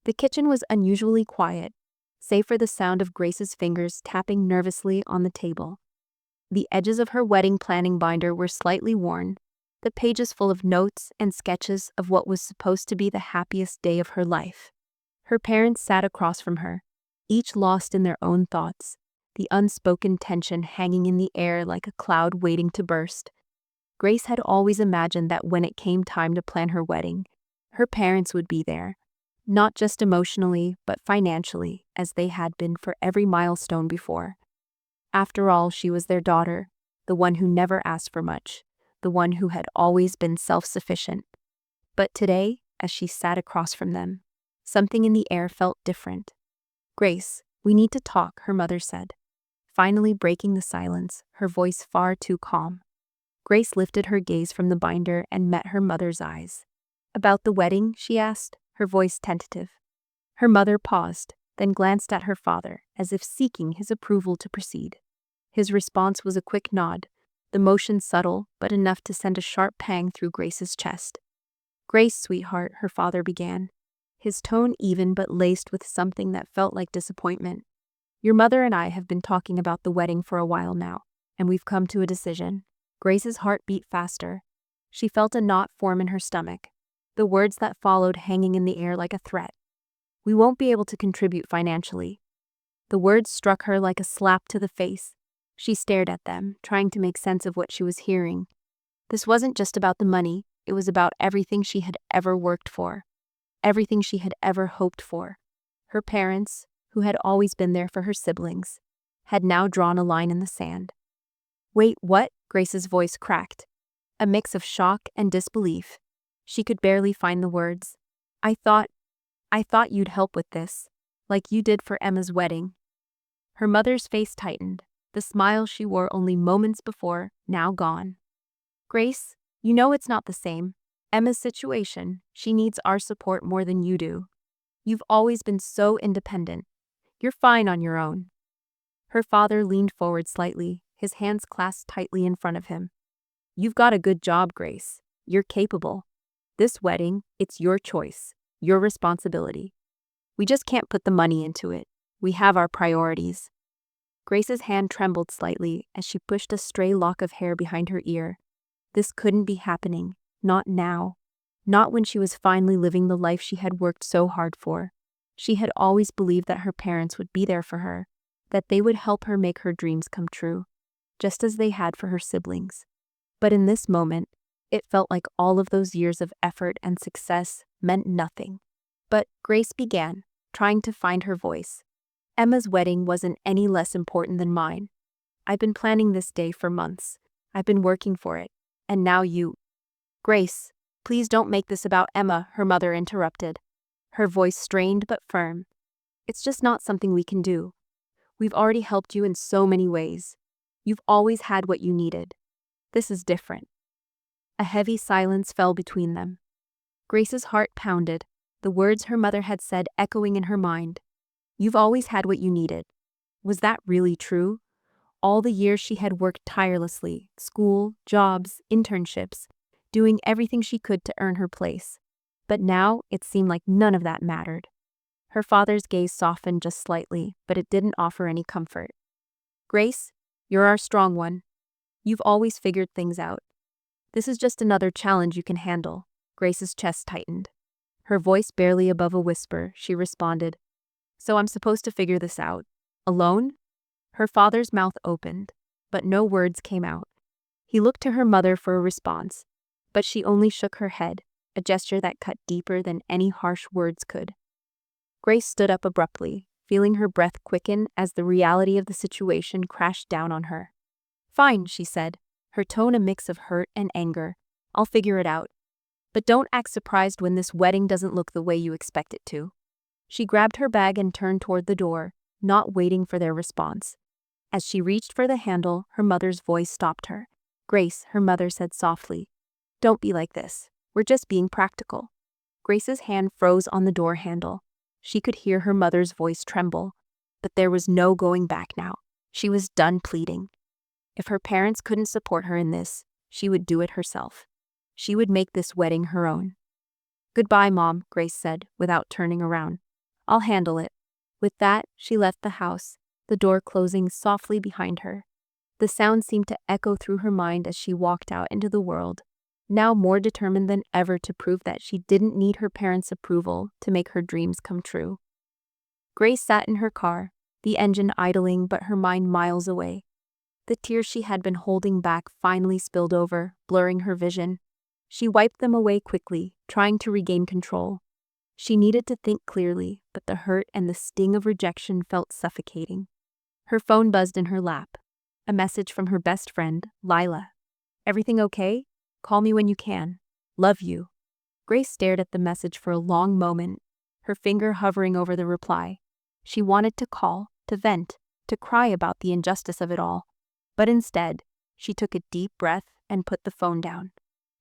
The kitchen was unusually quiet, save for the sound of Grace's fingers tapping nervously on the table. The edges of her wedding planning binder were slightly worn, the pages full of notes and sketches of what was supposed to be the happiest day of her life. Her parents sat across from her, each lost in their own thoughts, the unspoken tension hanging in the air like a cloud waiting to burst. Grace had always imagined that when it came time to plan her wedding, her parents would be there, not just emotionally, but financially, as they had been for every milestone before. After all, she was their daughter, the one who never asked for much, the one who had always been self-sufficient. But today, as she sat across from them, something in the air felt different. "Grace, we need to talk," her mother said, finally breaking the silence, her voice far too calm. Grace lifted her gaze from the binder and met her mother's eyes. "About the wedding?" she asked, her voice tentative. Her mother paused, then glanced at her father, as if seeking his approval to proceed. His response was a quick nod, the motion subtle but enough to send a sharp pang through Grace's chest. "Grace, sweetheart," her father began, his tone even but laced with something that felt like disappointment. "Your mother and I have been talking about the wedding for a while now, and we've come to a decision." Grace's heart beat faster. She felt a knot form in her stomach, the words that followed hanging in the air like a threat. "We won't be able to contribute financially." The words struck her like a slap to the face. She stared at them, trying to make sense of what she was hearing. This wasn't just about the money, it was about everything she had ever worked for, everything she had ever hoped for. Her parents, who had always been there for her siblings, had now drawn a line in the sand. "Wait, what?" Grace's voice cracked, a mix of shock and disbelief. She could barely find the words. I thought you'd help with this, like you did for Emma's wedding." Her mother's face tightened, the smile she wore only moments before, now gone. "Grace, you know it's not the same. Emma's situation, she needs our support more than you do. You've always been so independent. You're fine on your own." Her father leaned forward slightly, his hands clasped tightly in front of him. "You've got a good job, Grace. You're capable. This wedding, it's your choice, your responsibility. We just can't put the money into it. We have our priorities." Grace's hand trembled slightly as she pushed a stray lock of hair behind her ear. This couldn't be happening, not now. Not when she was finally living the life she had worked so hard for. She had always believed that her parents would be there for her, that they would help her make her dreams come true, just as they had for her siblings. But in this moment, it felt like all of those years of effort and success meant nothing. But Grace began, trying to find her voice. "Emma's wedding wasn't any less important than mine. I've been planning this day for months. I've been working for it. And now you—" "Grace, please don't make this about Emma," her mother interrupted, her voice strained but firm. "It's just not something we can do. We've already helped you in so many ways. You've always had what you needed. This is different." A heavy silence fell between them. Grace's heart pounded, the words her mother had said echoing in her mind. You've always had what you needed. Was that really true? All the years she had worked tirelessly, school, jobs, internships, doing everything she could to earn her place. But now it seemed like none of that mattered. Her father's gaze softened just slightly, but it didn't offer any comfort. "Grace, you're our strong one. You've always figured things out. This is just another challenge you can handle." Grace's chest tightened. Her voice barely above a whisper, she responded, "So I'm supposed to figure this out? Alone?" Her father's mouth opened, but no words came out. He looked to her mother for a response, but she only shook her head, a gesture that cut deeper than any harsh words could. Grace stood up abruptly, feeling her breath quicken as the reality of the situation crashed down on her. "Fine," she said, her tone a mix of hurt and anger. "I'll figure it out. But don't act surprised when this wedding doesn't look the way you expect it to." She grabbed her bag and turned toward the door, not waiting for their response. As she reached for the handle, her mother's voice stopped her. "Grace," her mother said softly, "don't be like this. We're just being practical." Grace's hand froze on the door handle. She could hear her mother's voice tremble, but there was no going back now. She was done pleading. If her parents couldn't support her in this, she would do it herself. She would make this wedding her own. "Goodbye, Mom," Grace said, without turning around. I'll handle it." With that, she left the house, the door closing softly behind her. The sound seemed to echo through her mind as she walked out into the world, now more determined than ever to prove that she didn't need her parents' approval to make her dreams come true. Grace sat in her car, the engine idling but her mind miles away. The tears she had been holding back finally spilled over, blurring her vision. She wiped them away quickly, trying to regain control. She needed to think clearly, but the hurt and the sting of rejection felt suffocating. Her phone buzzed in her lap. A message from her best friend, Lila. "Everything okay? Call me when you can. Love you." Grace stared at the message for a long moment, her finger hovering over the reply. She wanted to call, to vent, to cry about the injustice of it all. But instead, she took a deep breath and put the phone down.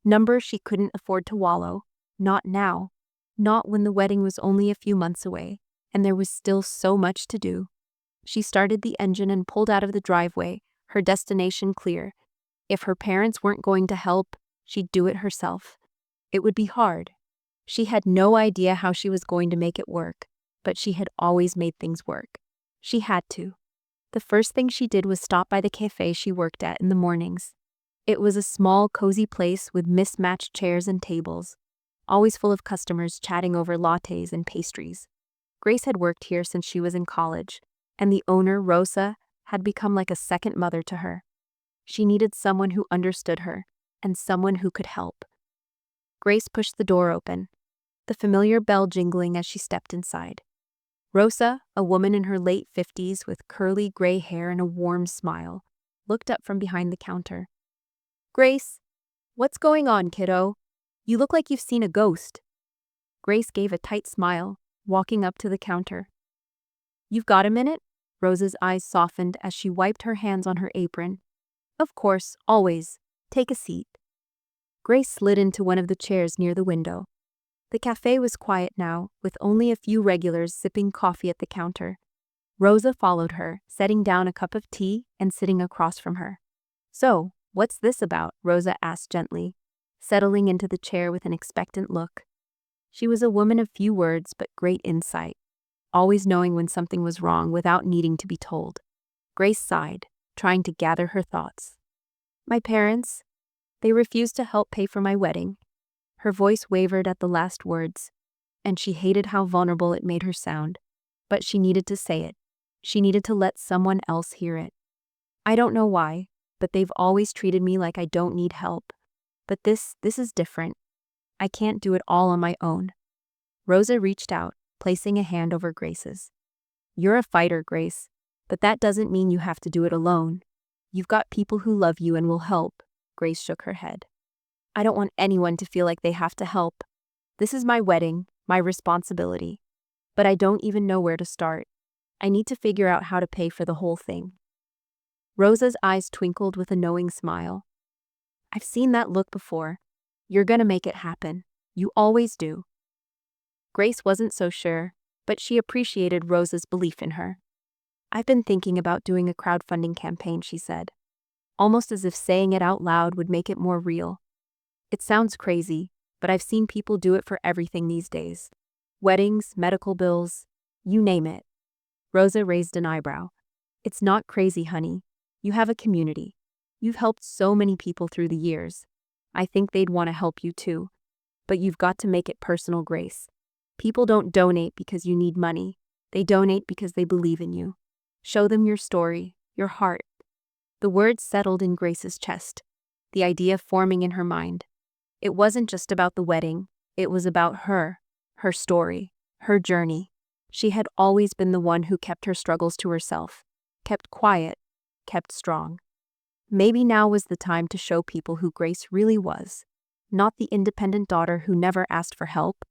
Number she couldn't afford to wallow. Not now. Not when the wedding was only a few months away, and there was still so much to do. She started the engine and pulled out of the driveway, her destination clear. If her parents weren't going to help, she'd do it herself. It would be hard. She had no idea how she was going to make it work, but she had always made things work. She had to. The first thing she did was stop by the cafe she worked at in the mornings. It was a small, cozy place with mismatched chairs and tables, always full of customers chatting over lattes and pastries. Grace had worked here since she was in college, and the owner, Rosa, had become like a second mother to her. She needed someone who understood her, and someone who could help. Grace pushed the door open, the familiar bell jingling as she stepped inside. Rosa, a woman in her late 50s with curly gray hair and a warm smile, looked up from behind the counter. "Grace, what's going on, kiddo? You look like you've seen a ghost." Grace gave a tight smile, walking up to the counter. "You've got a minute?" Rosa's eyes softened as she wiped her hands on her apron. "Of course, always. Take a seat." Grace slid into one of the chairs near the window. The cafe was quiet now, with only a few regulars sipping coffee at the counter. Rosa followed her, setting down a cup of tea and sitting across from her. "So, what's this about?" Rosa asked gently, settling into the chair with an expectant look. She was a woman of few words but great insight, always knowing when something was wrong without needing to be told. Grace sighed, trying to gather her thoughts. "My parents, they refused to help pay for my wedding." Her voice wavered at the last words, and she hated how vulnerable it made her sound. But she needed to say it. She needed to let someone else hear it. "I don't know why, but they've always treated me like I don't need help. But this is different. I can't do it all on my own." Rosa reached out, placing a hand over Grace's. "You're a fighter, Grace, but that doesn't mean you have to do it alone. You've got people who love you and will help." Grace shook her head. "I don't want anyone to feel like they have to help. This is my wedding, my responsibility. But I don't even know where to start. I need to figure out how to pay for the whole thing." Rosa's eyes twinkled with a knowing smile. "I've seen that look before. You're gonna make it happen. You always do." Grace wasn't so sure, but she appreciated Rosa's belief in her. "I've been thinking about doing a crowdfunding campaign," she said, almost as if saying it out loud would make it more real. "It sounds crazy, but I've seen people do it for everything these days. Weddings, medical bills, you name it." Rosa raised an eyebrow. "It's not crazy, honey. You have a community. You've helped so many people through the years. I think they'd want to help you too. But you've got to make it personal, Grace. People don't donate because you need money. They donate because they believe in you. Show them your story, your heart." The words settled in Grace's chest, the idea forming in her mind. It wasn't just about the wedding, it was about her story, her journey. She had always been the one who kept her struggles to herself, kept quiet, kept strong. Maybe now was the time to show people who Grace really was. Not the independent daughter who never asked for help,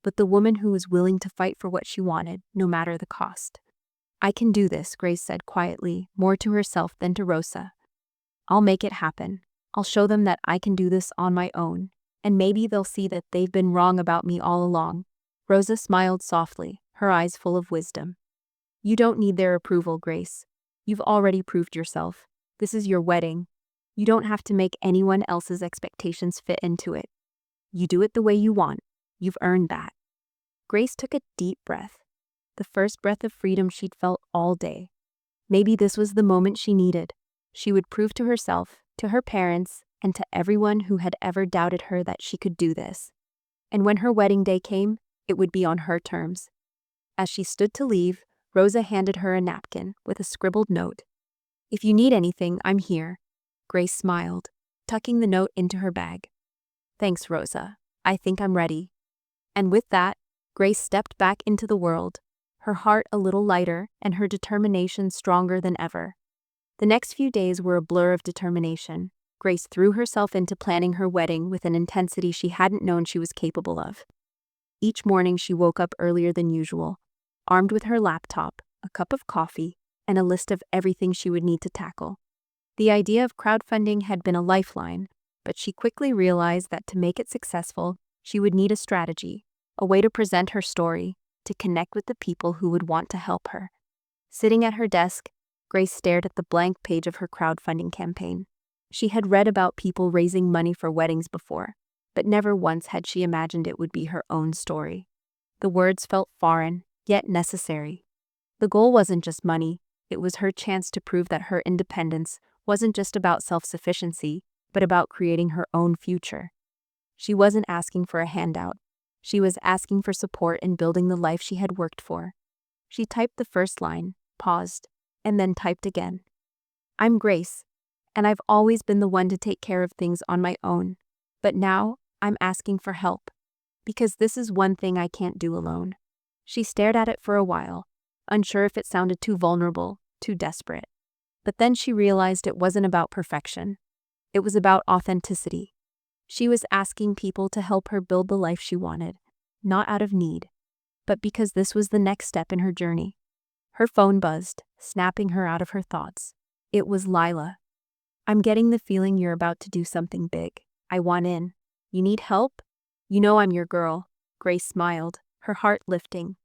but the woman who was willing to fight for what she wanted, no matter the cost. "I can do this," Grace said quietly, more to herself than to Rosa. "I'll make it happen. I'll show them that I can do this on my own, and maybe they'll see that they've been wrong about me all along." Rosa smiled softly, her eyes full of wisdom. "You don't need their approval, Grace. You've already proved yourself. This is your wedding. You don't have to make anyone else's expectations fit into it. You do it the way you want. You've earned that." Grace took a deep breath. the first breath of freedom she'd felt all day. Maybe this was the moment she needed. She would prove to herself, to her parents, and to everyone who had ever doubted her that she could do this. And when her wedding day came, it would be on her terms. As she stood to leave, Rosa handed her a napkin with a scribbled note. "If you need anything, I'm here." Grace smiled, tucking the note into her bag. "Thanks, Rosa. I think I'm ready." And with that, Grace stepped back into the world, her heart a little lighter and her determination stronger than ever. The next few days were a blur of determination. Grace threw herself into planning her wedding with an intensity she hadn't known she was capable of. Each morning she woke up earlier than usual, armed with her laptop, a cup of coffee, and a list of everything she would need to tackle. The idea of crowdfunding had been a lifeline, but she quickly realized that to make it successful, she would need a strategy, a way to present her story, to connect with the people who would want to help her. Sitting at her desk, Grace stared at the blank page of her crowdfunding campaign. She had read about people raising money for weddings before, but never once had she imagined it would be her own story. The words felt foreign, yet necessary. The goal wasn't just money, it was her chance to prove that her independence wasn't just about self-sufficiency, but about creating her own future. She wasn't asking for a handout. She was asking for support in building the life she had worked for. She typed the first line, paused, and then typed again. "I'm Grace, and I've always been the one to take care of things on my own. But now, I'm asking for help. Because this is one thing I can't do alone." She stared at it for a while, unsure if it sounded too vulnerable, too desperate. But then she realized it wasn't about perfection. It was about authenticity. She was asking people to help her build the life she wanted, not out of need, but because this was the next step in her journey. Her phone buzzed, snapping her out of her thoughts. It was Lila. "I'm getting the feeling you're about to do something big. I want in. You need help? You know I'm your girl." Grace smiled, her heart lifting.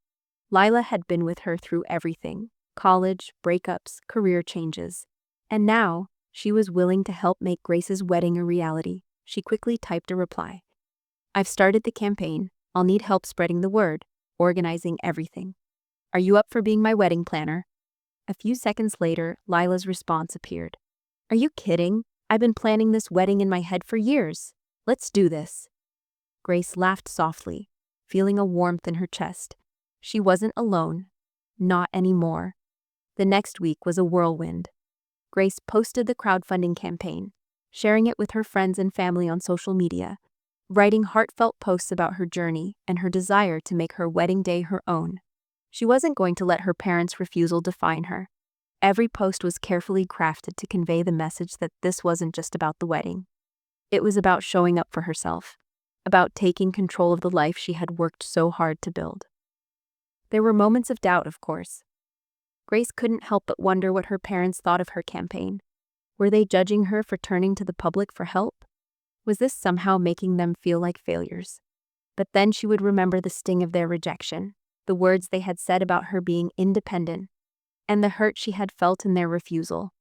Lila had been with her through everything: college, breakups, career changes. And now, she was willing to help make Grace's wedding a reality. She quickly typed a reply. "I've started the campaign. I'll need help spreading the word, organizing everything. Are you up for being my wedding planner?" A few seconds later, Lila's response appeared. "Are you kidding? I've been planning this wedding in my head for years. Let's do this." Grace laughed softly, feeling a warmth in her chest. She wasn't alone. Not anymore. The next week was a whirlwind. Grace posted the crowdfunding campaign, sharing it with her friends and family on social media, writing heartfelt posts about her journey and her desire to make her wedding day her own. She wasn't going to let her parents' refusal define her. Every post was carefully crafted to convey the message that this wasn't just about the wedding. It was about showing up for herself, about taking control of the life she had worked so hard to build. There were moments of doubt, of course. Grace couldn't help but wonder what her parents thought of her campaign. Were they judging her for turning to the public for help? Was this somehow making them feel like failures? But then she would remember the sting of their rejection, the words they had said about her being independent, and the hurt she had felt in their refusal.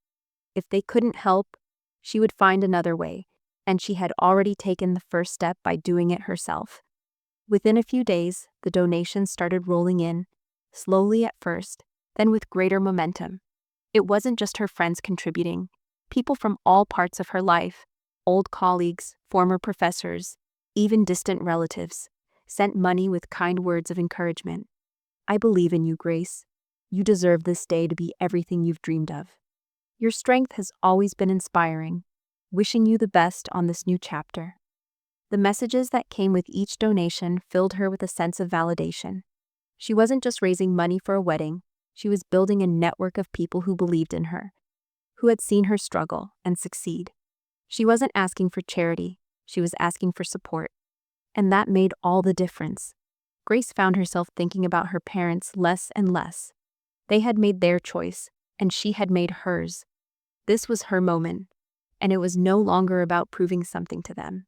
If they couldn't help, she would find another way, and she had already taken the first step by doing it herself. Within a few days, the donations started rolling in, slowly at first, then with greater momentum. It wasn't just her friends contributing. People from all parts of her life, old colleagues, former professors, even distant relatives, sent money with kind words of encouragement. "I believe in you, Grace. You deserve this day to be everything you've dreamed of. Your strength has always been inspiring. Wishing you the best on this new chapter." The messages that came with each donation filled her with a sense of validation. She wasn't just raising money for a wedding, she was building a network of people who believed in her, who had seen her struggle and succeed. She wasn't asking for charity, she was asking for support. And that made all the difference. Grace found herself thinking about her parents less and less. They had made their choice, and she had made hers. This was her moment, and it was no longer about proving something to them.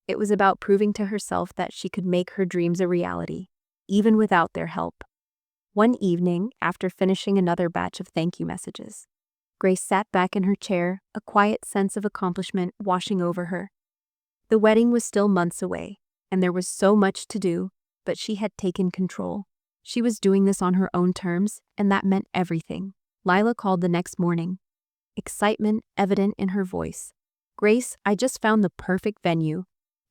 It was about proving to herself that she could make her dreams a reality, even without their help. One evening, after finishing another batch of thank you messages, Grace sat back in her chair, a quiet sense of accomplishment washing over her. The wedding was still months away, and there was so much to do, but she had taken control. She was doing this on her own terms, and that meant everything. Lila called the next morning, excitement evident in her voice. Grace, I just found the perfect venue.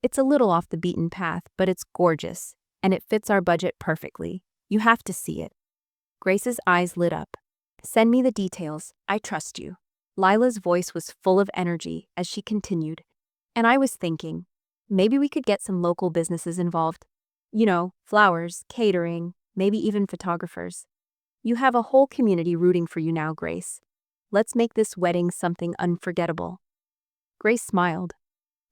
It's a little off the beaten path, but it's gorgeous, and it fits our budget perfectly. You have to see it. Grace's eyes lit up. Send me the details. I trust you. Lila's voice was full of energy as she continued. And I was thinking, maybe we could get some local businesses involved. You know, flowers, catering, maybe even photographers. You have a whole community rooting for you now, Grace. Let's make this wedding something unforgettable. Grace smiled.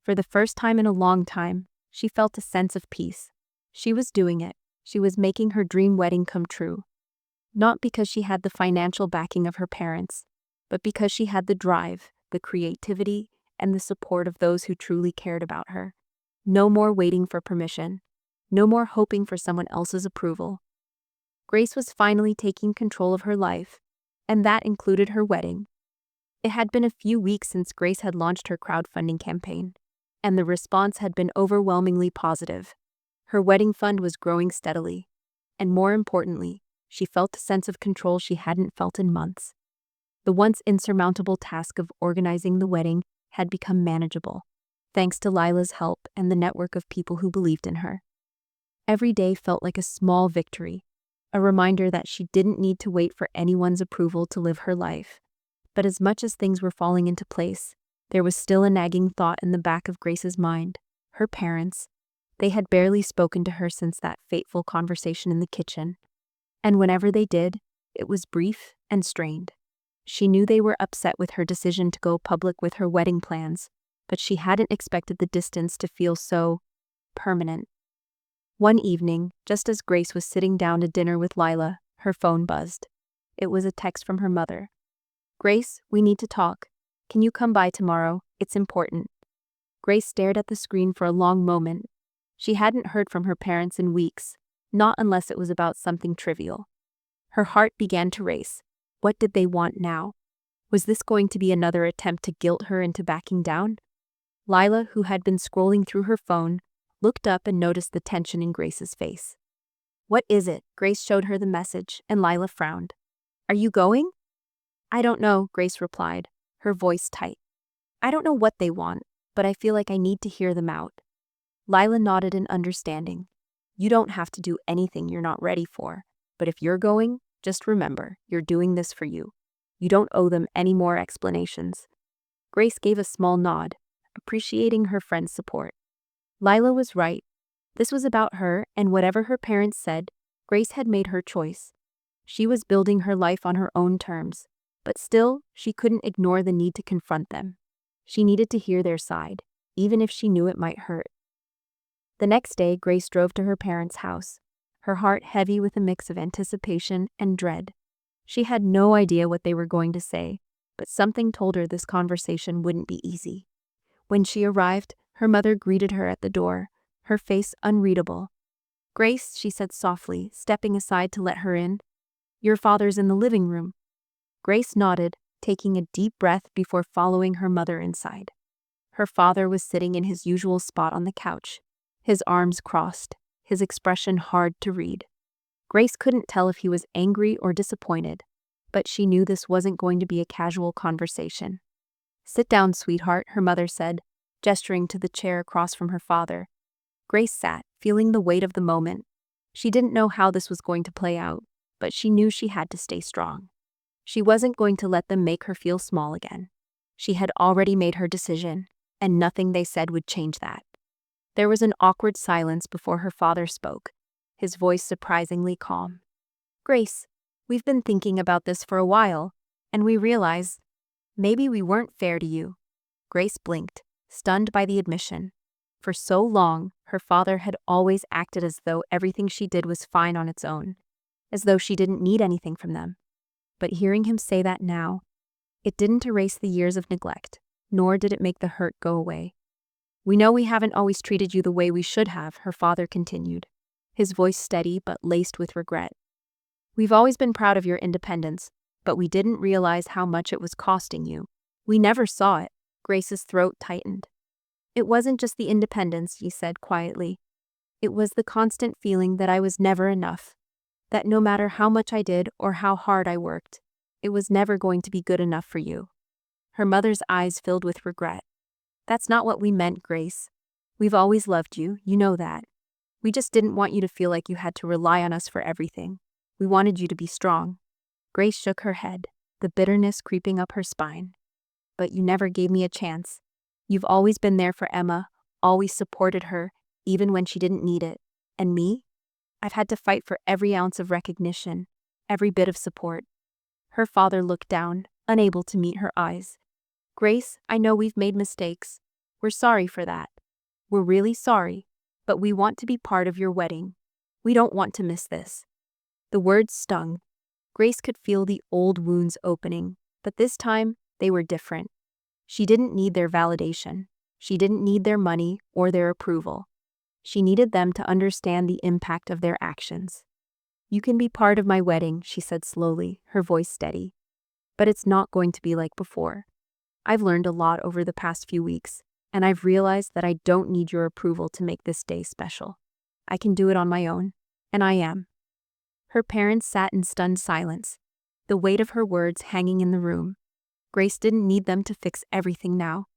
For the first time in a long time, she felt a sense of peace. She was doing it. She was making her dream wedding come true. Not because she had the financial backing of her parents, but because she had the drive, the creativity, and the support of those who truly cared about her. No more waiting for permission. No more hoping for someone else's approval. Grace was finally taking control of her life, and that included her wedding. It had been a few weeks since Grace had launched her crowdfunding campaign, and the response had been overwhelmingly positive. Her wedding fund was growing steadily, and more importantly, she felt a sense of control she hadn't felt in months. The once insurmountable task of organizing the wedding had become manageable, thanks to Lila's help and the network of people who believed in her. Every day felt like a small victory, a reminder that she didn't need to wait for anyone's approval to live her life. But as much as things were falling into place, there was still a nagging thought in the back of Grace's mind. Her parents. They had barely spoken to her since that fateful conversation in the kitchen. And whenever they did, it was brief and strained. She knew they were upset with her decision to go public with her wedding plans, but she hadn't expected the distance to feel so permanent. One evening, just as Grace was sitting down to dinner with Lila, her phone buzzed. It was a text from her mother. Grace, we need to talk. Can you come by tomorrow? It's important. Grace stared at the screen for a long moment. She hadn't heard from her parents in weeks, not unless it was about something trivial. Her heart began to race. What did they want now? Was this going to be another attempt to guilt her into backing down? Lila, who had been scrolling through her phone, looked up and noticed the tension in Grace's face. What is it? Grace showed her the message, and Lila frowned. Are you going? I don't know, Grace replied, her voice tight. I don't know what they want, but I feel like I need to hear them out. Lila nodded in understanding. You don't have to do anything you're not ready for, but if you're going, just remember, you're doing this for you. You don't owe them any more explanations. Grace gave a small nod, appreciating her friend's support. Lila was right. This was about her, and whatever her parents said, Grace had made her choice. She was building her life on her own terms, but still, she couldn't ignore the need to confront them. She needed to hear their side, even if she knew it might hurt. The next day, Grace drove to her parents' house, her heart heavy with a mix of anticipation and dread. She had no idea what they were going to say, but something told her this conversation wouldn't be easy. When she arrived, her mother greeted her at the door, her face unreadable. Grace, she said softly, stepping aside to let her in. Your father's in the living room. Grace nodded, taking a deep breath before following her mother inside. Her father was sitting in his usual spot on the couch, his arms crossed, his expression hard to read. Grace couldn't tell if he was angry or disappointed, but she knew this wasn't going to be a casual conversation. Sit down, sweetheart, her mother said, gesturing to the chair across from her father. Grace sat, feeling the weight of the moment. She didn't know how this was going to play out, but she knew she had to stay strong. She wasn't going to let them make her feel small again. She had already made her decision, and nothing they said would change that. There was an awkward silence before her father spoke, his voice surprisingly calm. Grace, we've been thinking about this for a while, and we realize maybe we weren't fair to you. Grace blinked, stunned by the admission. For so long, her father had always acted as though everything she did was fine on its own, as though she didn't need anything from them. But hearing him say that now, it didn't erase the years of neglect, nor did it make the hurt go away. We know we haven't always treated you the way we should have, her father continued, his voice steady but laced with regret. We've always been proud of your independence, but we didn't realize how much it was costing you. We never saw it. Grace's throat tightened. It wasn't just the independence, he said quietly. It was the constant feeling that I was never enough. That no matter how much I did or how hard I worked, it was never going to be good enough for you. Her mother's eyes filled with regret. That's not what we meant, Grace. We've always loved you, you know that. We just didn't want you to feel like you had to rely on us for everything. We wanted you to be strong. Grace shook her head, the bitterness creeping up her spine. But you never gave me a chance. You've always been there for Emma, always supported her, even when she didn't need it. And me? I've had to fight for every ounce of recognition, every bit of support. Her father looked down, unable to meet her eyes. Grace, I know we've made mistakes. We're sorry for that. We're really sorry, but we want to be part of your wedding. We don't want to miss this. The words stung. Grace could feel the old wounds opening, but this time, they were different. She didn't need their validation. She didn't need their money or their approval. She needed them to understand the impact of their actions. You can be part of my wedding, she said slowly, her voice steady. But it's not going to be like before. I've learned a lot over the past few weeks, and I've realized that I don't need your approval to make this day special. I can do it on my own, and I am. Her parents sat in stunned silence, the weight of her words hanging in the room. Grace didn't need them to fix everything now.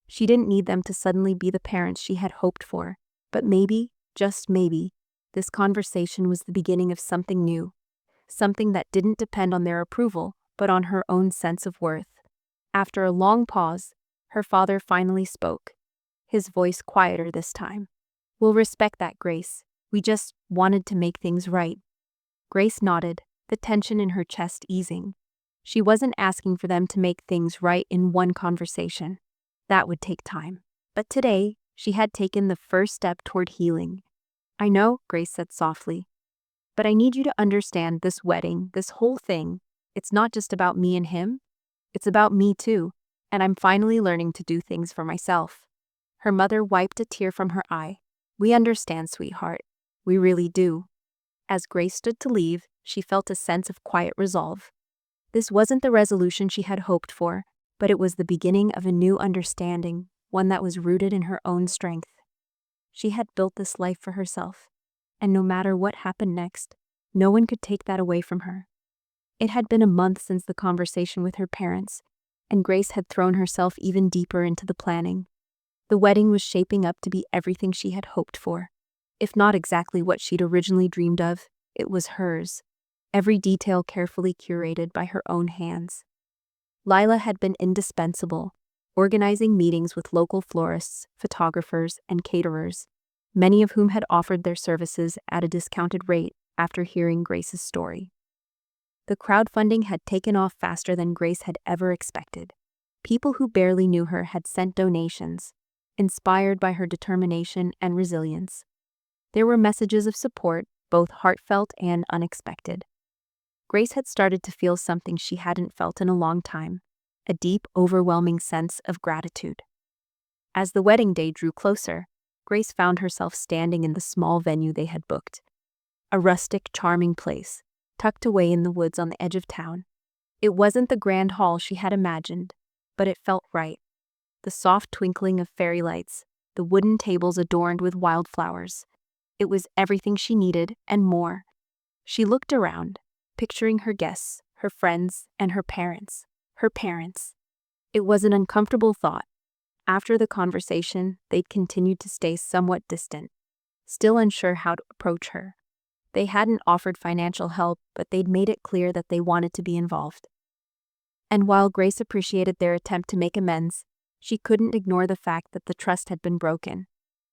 She didn't need them to suddenly be the parents she had hoped for. But maybe, just maybe, this conversation was the beginning of something new. Something that didn't depend on their approval, but on her own sense of worth. After a long pause, her father finally spoke, his voice quieter this time. We'll respect that, Grace. We just wanted to make things right. Grace nodded, the tension in her chest easing. She wasn't asking for them to make things right in one conversation. That would take time. But today, she had taken the first step toward healing. I know, Grace said softly. But I need you to understand this wedding, this whole thing. It's not just about me and him. It's about me too. And I'm finally learning to do things for myself. Her mother wiped a tear from her eye. We understand, sweetheart. We really do. As Grace stood to leave, she felt a sense of quiet resolve. This wasn't the resolution she had hoped for, but it was the beginning of a new understanding, one that was rooted in her own strength. She had built this life for herself, and no matter what happened next, no one could take that away from her. It had been a month since the conversation with her parents, and Grace had thrown herself even deeper into the planning. The wedding was shaping up to be everything she had hoped for. If not exactly what she'd originally dreamed of, it was hers, every detail carefully curated by her own hands. Lila had been indispensable, organizing meetings with local florists, photographers, and caterers, many of whom had offered their services at a discounted rate after hearing Grace's story. The crowdfunding had taken off faster than Grace had ever expected. People who barely knew her had sent donations, inspired by her determination and resilience. There were messages of support, both heartfelt and unexpected. Grace had started to feel something she hadn't felt in a long time, a deep, overwhelming sense of gratitude. As the wedding day drew closer, Grace found herself standing in the small venue they had booked. A rustic, charming place, tucked away in the woods on the edge of town. It wasn't the grand hall she had imagined, but it felt right. The soft twinkling of fairy lights, the wooden tables adorned with wildflowers. It was everything she needed and more. She looked around, picturing her guests, her friends, and her parents. Her parents. It was an uncomfortable thought. After the conversation, they'd continued to stay somewhat distant, still unsure how to approach her. They hadn't offered financial help, but they'd made it clear that they wanted to be involved. And while Grace appreciated their attempt to make amends, she couldn't ignore the fact that the trust had been broken.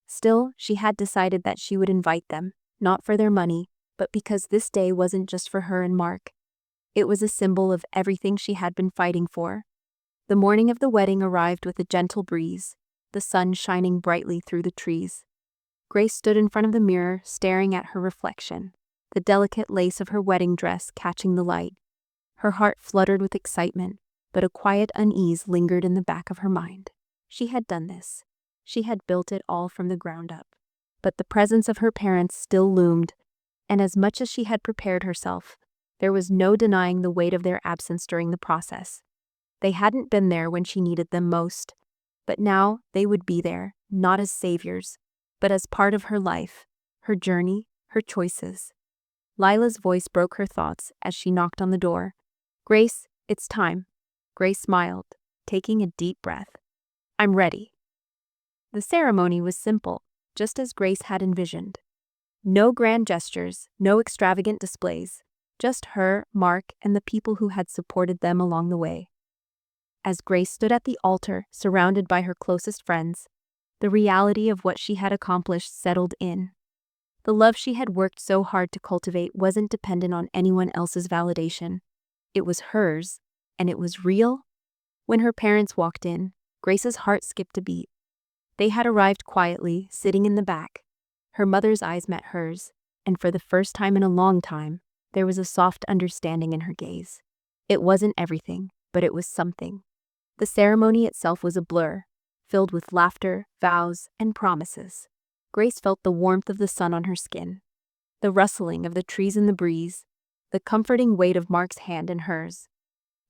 Still, she had decided that she would invite them, not for their money, but because this day wasn't just for her and Mark. It was a symbol of everything she had been fighting for. The morning of the wedding arrived with a gentle breeze, the sun shining brightly through the trees. Grace stood in front of the mirror, staring at her reflection, the delicate lace of her wedding dress catching the light. Her heart fluttered with excitement, but a quiet unease lingered in the back of her mind. She had done this. She had built it all from the ground up. But the presence of her parents still loomed, and as much as she had prepared herself, there was no denying the weight of their absence during the process. They hadn't been there when she needed them most, but now they would be there, not as saviors, but as part of her life, her journey, her choices. Lila's voice broke her thoughts as she knocked on the door. "Grace, it's time." Grace smiled, taking a deep breath. "I'm ready." The ceremony was simple, just as Grace had envisioned. No grand gestures, no extravagant displays, just her, Mark, and the people who had supported them along the way. As Grace stood at the altar, surrounded by her closest friends, the reality of what she had accomplished settled in. The love she had worked so hard to cultivate wasn't dependent on anyone else's validation. It was hers, and it was real. When her parents walked in, Grace's heart skipped a beat. They had arrived quietly, sitting in the back. Her mother's eyes met hers, and for the first time in a long time, there was a soft understanding in her gaze. It wasn't everything, but it was something. The ceremony itself was a blur, filled with laughter, vows, and promises. Grace felt the warmth of the sun on her skin, the rustling of the trees in the breeze, the comforting weight of Mark's hand in hers.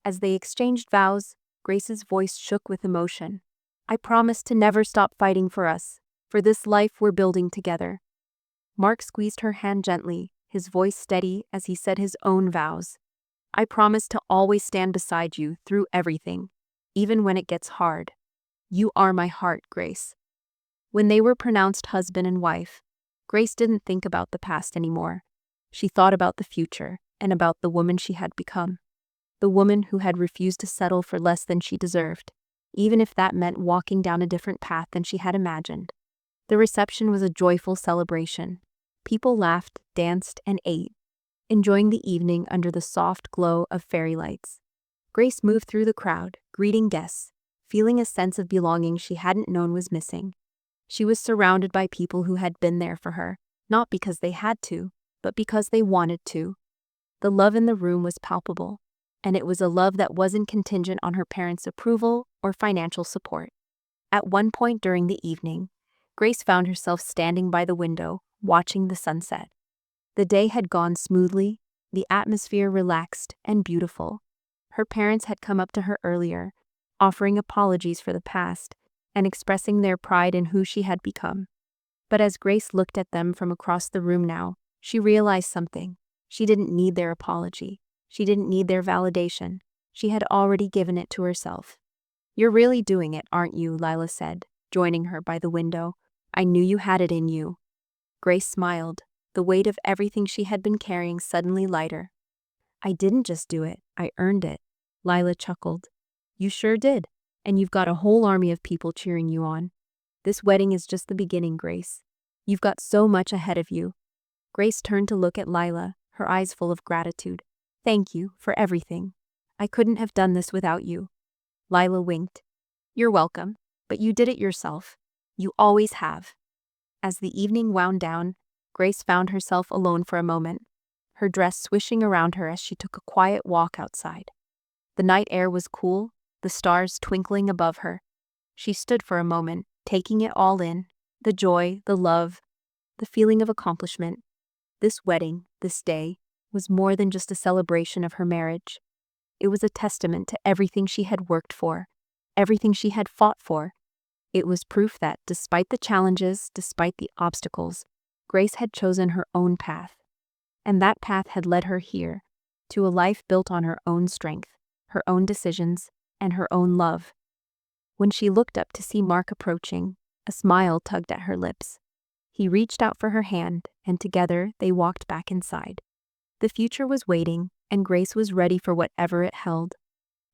As they exchanged vows, Grace's voice shook with emotion. "I promise to never stop fighting for us, for this life we're building together." Mark squeezed her hand gently, his voice steady as he said his own vows. "I promise to always stand beside you through everything, even when it gets hard. You are my heart, Grace." When they were pronounced husband and wife, Grace didn't think about the past anymore. She thought about the future and about the woman she had become. The woman who had refused to settle for less than she deserved, even if that meant walking down a different path than she had imagined. The reception was a joyful celebration. People laughed, danced, and ate, enjoying the evening under the soft glow of fairy lights. Grace moved through the crowd, greeting guests, feeling a sense of belonging she hadn't known was missing. She was surrounded by people who had been there for her, not because they had to, but because they wanted to. The love in the room was palpable, and it was a love that wasn't contingent on her parents' approval or financial support. At one point during the evening, Grace found herself standing by the window, watching the sunset. The day had gone smoothly, the atmosphere relaxed and beautiful. Her parents had come up to her earlier, offering apologies for the past and expressing their pride in who she had become. But as Grace looked at them from across the room now, she realized something. She didn't need their apology. She didn't need their validation. She had already given it to herself. "You're really doing it, aren't you?" Lila said, joining her by the window. "I knew you had it in you." Grace smiled, the weight of everything she had been carrying suddenly lighter. "I didn't just do it, I earned it." Lila chuckled. "You sure did, and you've got a whole army of people cheering you on. This wedding is just the beginning, Grace. You've got so much ahead of you." Grace turned to look at Lila, her eyes full of gratitude. "Thank you for everything. I couldn't have done this without you." Lila winked. "You're welcome, but you did it yourself. You always have." As the evening wound down, Grace found herself alone for a moment, her dress swishing around her as she took a quiet walk outside. The night air was cool, the stars twinkling above her. She stood for a moment, taking it all in, the joy, the love, the feeling of accomplishment. This wedding, this day, was more than just a celebration of her marriage. It was a testament to everything she had worked for, everything she had fought for. It was proof that, despite the challenges, despite the obstacles, Grace had chosen her own path. And that path had led her here, to a life built on her own strength, her own decisions, and her own love. When she looked up to see Mark approaching, a smile tugged at her lips. He reached out for her hand, and together they walked back inside. The future was waiting, and Grace was ready for whatever it held.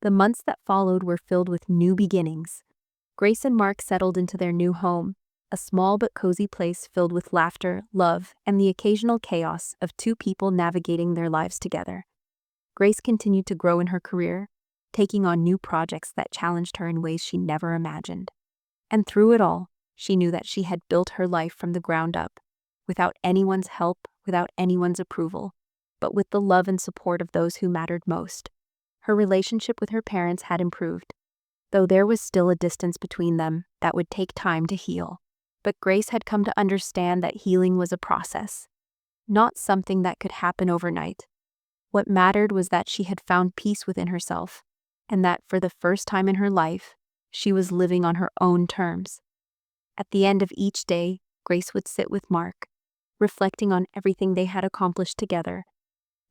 The months that followed were filled with new beginnings. Grace and Mark settled into their new home, a small but cozy place filled with laughter, love, and the occasional chaos of two people navigating their lives together. Grace continued to grow in her career, taking on new projects that challenged her in ways she never imagined. And through it all, she knew that she had built her life from the ground up, without anyone's help, without anyone's approval, but with the love and support of those who mattered most. Her relationship with her parents had improved, though there was still a distance between them that would take time to heal. But Grace had come to understand that healing was a process, not something that could happen overnight. What mattered was that she had found peace within herself, and that for the first time in her life, she was living on her own terms. At the end of each day, Grace would sit with Mark, reflecting on everything they had accomplished together.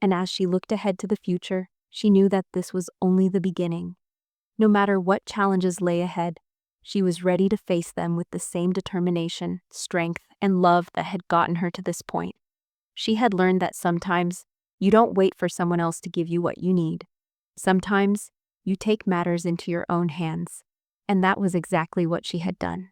And as she looked ahead to the future, she knew that this was only the beginning. No matter what challenges lay ahead, she was ready to face them with the same determination, strength, and love that had gotten her to this point. She had learned that sometimes you don't wait for someone else to give you what you need. Sometimes you take matters into your own hands. And that was exactly what she had done.